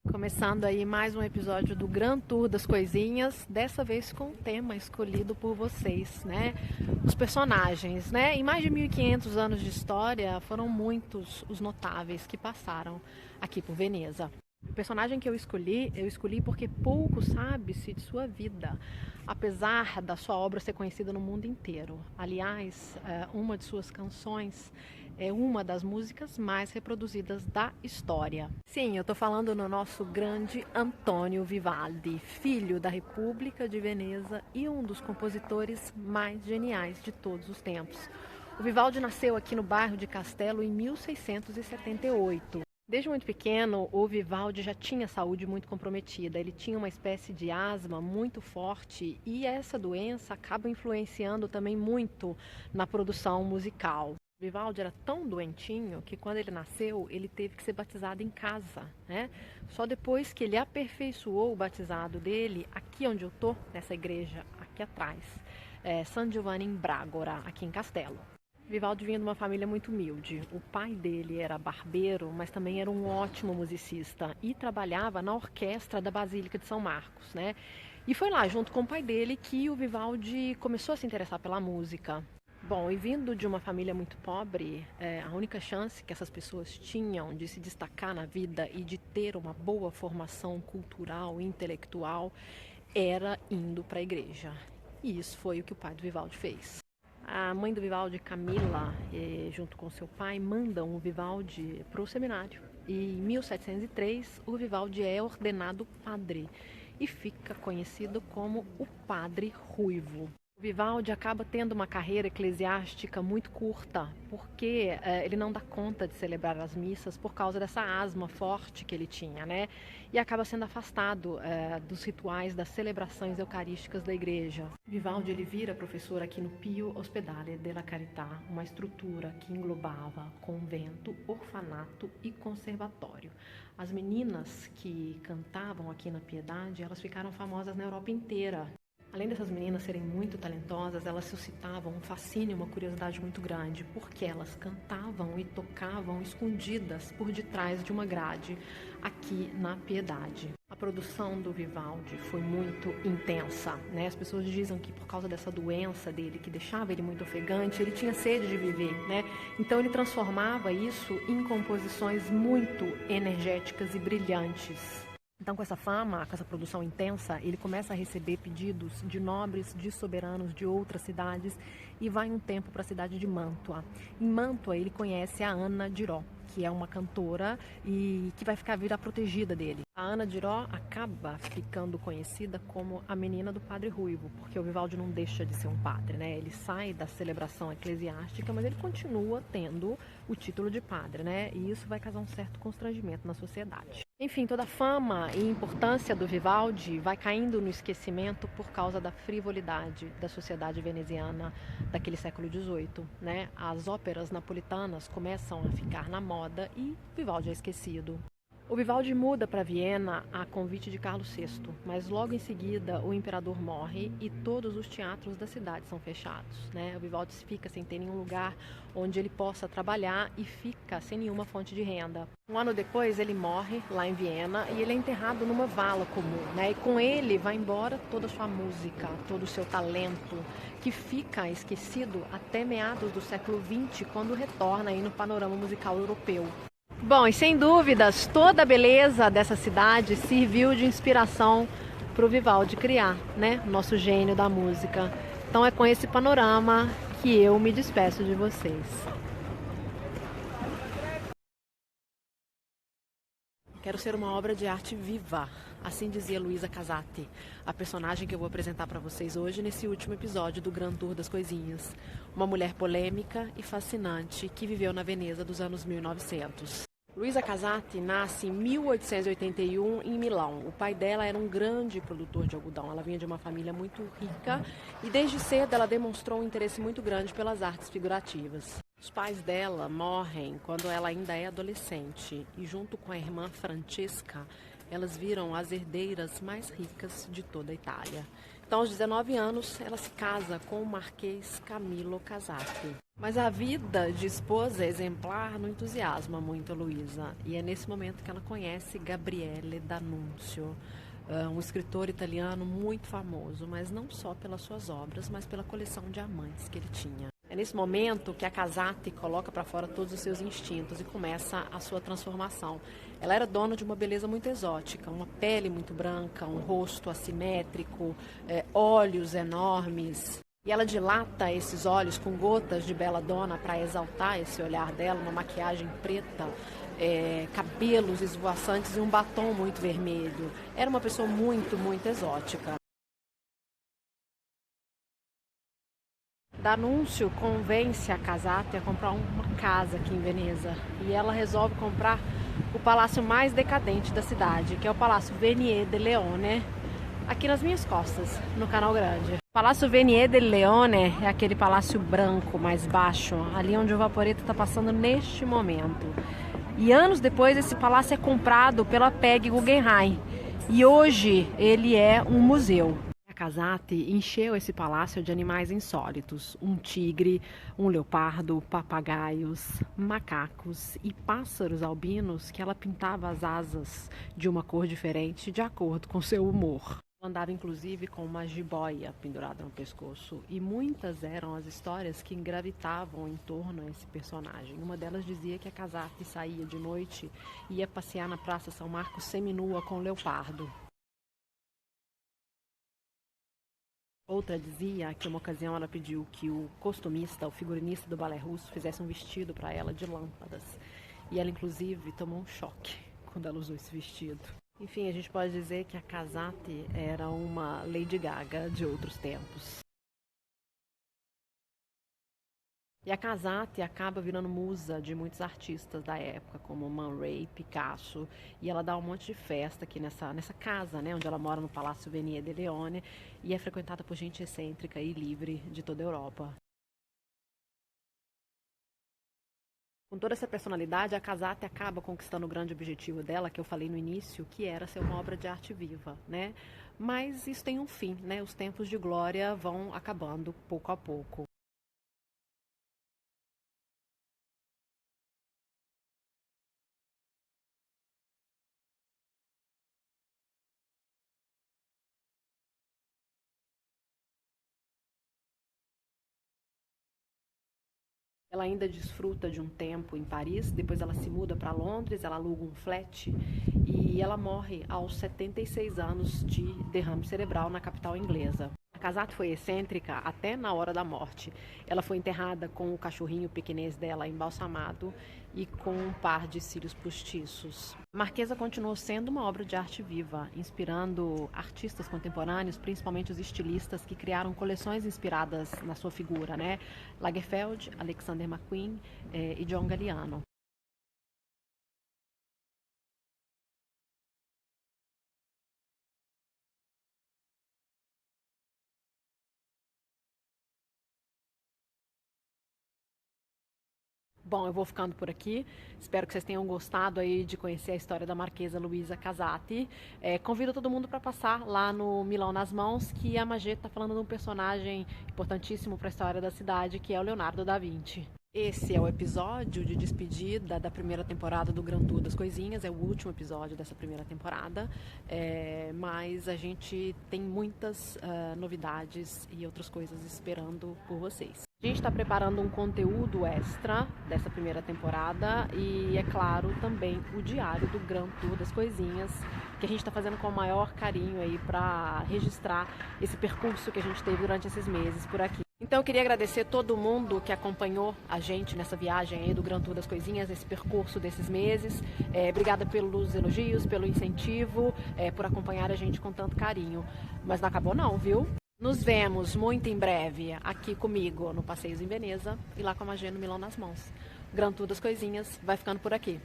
Começando aí mais um episódio do Grand Tour das Coisinhas, dessa vez com um tema escolhido por vocês, né? Os personagens, né? Em mais de 1500 anos de história, foram muitos os notáveis que passaram aqui por Veneza. O personagem que eu escolhi porque pouco sabe-se de sua vida, apesar da sua obra ser conhecida no mundo inteiro. Aliás, uma de suas canções é uma das músicas mais reproduzidas da história. Sim, eu estou falando no nosso grande Antonio Vivaldi, filho da República de Veneza e um dos compositores mais geniais de todos os tempos. O Vivaldi nasceu aqui no bairro de Castelo em 1678. Desde muito pequeno, o Vivaldi já tinha saúde muito comprometida. Ele tinha uma espécie de asma muito forte e essa doença acaba influenciando também muito na produção musical. O Vivaldi era tão doentinho que quando ele nasceu, ele teve que ser batizado em casa, né? Só depois que ele aperfeiçoou o batizado dele, aqui onde eu estou, nessa igreja aqui atrás, San Giovanni in Bragora, aqui em Castelo. Vivaldi vinha de uma família muito humilde. O pai dele era barbeiro, mas também era um ótimo musicista e trabalhava na orquestra da Basílica de São Marcos, né? E foi lá, junto com o pai dele, que o Vivaldi começou a se interessar pela música. Bom, e vindo de uma família muito pobre, a única chance que essas pessoas tinham de se destacar na vida e de ter uma boa formação cultural e intelectual era indo para a igreja. E isso foi o que o pai do Vivaldi fez. A mãe do Vivaldi, Camila, junto com seu pai, mandam o Vivaldi para o seminário. E em 1703, o Vivaldi é ordenado padre e fica conhecido como o Padre Ruivo. O Vivaldi acaba tendo uma carreira eclesiástica muito curta, porque ele não dá conta de celebrar as missas por causa dessa asma forte que ele tinha, né? E acaba sendo afastado dos rituais das celebrações eucarísticas da igreja. Vivaldi ele vira professor aqui no Pio Ospedale della Carità, uma estrutura que englobava convento, orfanato e conservatório. As meninas que cantavam aqui na Piedade, elas ficaram famosas na Europa inteira. Além dessas meninas serem muito talentosas, elas suscitavam um fascínio e uma curiosidade muito grande, porque elas cantavam e tocavam escondidas por detrás de uma grade aqui na Piedade. A produção do Vivaldi foi muito intensa, né? As pessoas dizem que por causa dessa doença dele, que deixava ele muito ofegante, ele tinha sede de viver, né? Então ele transformava isso em composições muito energéticas e brilhantes. Então, com essa fama, com essa produção intensa, ele começa a receber pedidos de nobres, de soberanos de outras cidades e vai um tempo para a cidade de Mantua. Em Mantua, ele conhece a Anna Dirò, que é uma cantora e que vai virar protegida dele. A Anna Dirò acaba ficando conhecida como a menina do Padre Ruivo, porque o Vivaldi não deixa de ser um padre, né? Ele sai da celebração eclesiástica, mas ele continua tendo o título de padre, né? E isso vai causar um certo constrangimento na sociedade. Enfim, toda a fama e importância do Vivaldi vai caindo no esquecimento por causa da frivolidade da sociedade veneziana daquele século XVIII, né? As óperas napolitanas começam a ficar na moda e Vivaldi é esquecido. O Vivaldi muda para Viena a convite de Carlos VI, mas logo em seguida o imperador morre e todos os teatros da cidade são fechados, né? O Vivaldi fica sem ter nenhum lugar onde ele possa trabalhar e fica sem nenhuma fonte de renda. Um ano depois ele morre lá em Viena e ele é enterrado numa vala comum, né? E com ele vai embora toda a sua música, todo o seu talento, que fica esquecido até meados do século XX, quando retorna aí no panorama musical europeu. Bom, e sem dúvidas, toda a beleza dessa cidade serviu de inspiração para o Vivaldi criar, né? Nosso gênio da música. Então é com esse panorama que eu me despeço de vocês. Quero ser uma obra de arte viva, assim dizia Luisa Casati, a personagem que eu vou apresentar para vocês hoje nesse último episódio do Grand Tour das Coisinhas. Uma mulher polêmica e fascinante que viveu na Veneza dos anos 1900. Luisa Casati nasce em 1881 em Milão. O pai dela era um grande produtor de algodão. Ela vinha de uma família muito rica e desde cedo ela demonstrou um interesse muito grande pelas artes figurativas. Os pais dela morrem quando ela ainda é adolescente e junto com a irmã Francesca, elas viram as herdeiras mais ricas de toda a Itália. Então, aos 19 anos, ela se casa com o Marquês Camillo Casati. Mas a vida de esposa exemplar não entusiasma muito a Luísa. E é nesse momento que ela conhece Gabriele D'Annunzio, um escritor italiano muito famoso, mas não só pelas suas obras, mas pela coleção de amantes que ele tinha. É nesse momento que a Casati coloca para fora todos os seus instintos e começa a sua transformação. Ela era dona de uma beleza muito exótica, uma pele muito branca, um rosto assimétrico, olhos enormes. E ela dilata esses olhos com gotas de belladonna para exaltar esse olhar dela, uma maquiagem preta, cabelos esvoaçantes e um batom muito vermelho. Era uma pessoa muito, muito exótica. D'Annunzio convence a Casati a comprar uma casa aqui em Veneza. E ela resolve comprar o palácio mais decadente da cidade, que é o Palácio Venier de Leone, aqui nas minhas costas, no Canal Grande. O Palácio Venier del Leone é aquele palácio branco, mais baixo, ali onde o Vaporetto está passando neste momento. E anos depois esse palácio é comprado pela PEG Guggenheim e hoje ele é um museu. A Casati encheu esse palácio de animais insólitos, um tigre, um leopardo, papagaios, macacos e pássaros albinos que ela pintava as asas de uma cor diferente de acordo com seu humor. Andava inclusive com uma jiboia pendurada no pescoço e muitas eram as histórias que gravitavam em torno a esse personagem. Uma delas dizia que a Casati saía de noite e ia passear na Praça São Marcos seminua com o leopardo. Outra dizia que uma ocasião ela pediu que o costumista, o figurinista do balé russo, fizesse um vestido para ela de lâmpadas. E ela inclusive tomou um choque quando ela usou esse vestido. Enfim, a gente pode dizer que a Casati era uma Lady Gaga de outros tempos. E a Casati acaba virando musa de muitos artistas da época, como Man Ray, Picasso, e ela dá um monte de festa aqui nessa casa, né, onde ela mora no Palácio Venier de Leone, e é frequentada por gente excêntrica e livre de toda a Europa. Com toda essa personalidade, a Casati acaba conquistando o grande objetivo dela, que eu falei no início, que era ser uma obra de arte viva, né? Mas isso tem um fim, né? Os tempos de glória vão acabando pouco a pouco. Ela ainda desfruta de um tempo em Paris, depois ela se muda para Londres, ela aluga um flat e ela morre aos 76 anos de derrame cerebral na capital inglesa. A Casati foi excêntrica até na hora da morte. Ela foi enterrada com o cachorrinho pequenês dela embalsamado e com um par de cílios postiços. A Marquesa continuou sendo uma obra de arte viva, inspirando artistas contemporâneos, principalmente os estilistas que criaram coleções inspiradas na sua figura, né? Lagerfeld, Alexander McQueen e John Galliano. Bom, eu vou ficando por aqui. Espero que vocês tenham gostado aí de conhecer a história da Marquesa Luisa Casati. Convido todo mundo para passar lá no Milão nas Mãos, que a Magê está falando de um personagem importantíssimo para a história da cidade, que é o Leonardo da Vinci. Esse é o episódio de despedida da primeira temporada do Grand Tour das Coisinhas, é o último episódio dessa primeira temporada, mas a gente tem muitas novidades e outras coisas esperando por vocês. A gente está preparando um conteúdo extra dessa primeira temporada e, é claro, também o diário do Grand Tour das Coisinhas, que a gente está fazendo com o maior carinho aí para registrar esse percurso que a gente teve durante esses meses por aqui. Então eu queria agradecer todo mundo que acompanhou a gente nessa viagem aí do Grand Tour das Coisinhas, esse percurso desses meses. Obrigada pelos elogios, pelo incentivo, por acompanhar a gente com tanto carinho. Mas não acabou não, viu? Nos vemos muito em breve aqui comigo no Passeios em Veneza e lá com a Magê no Milão nas Mãos. O Grand Tour das Coisinhas vai ficando por aqui.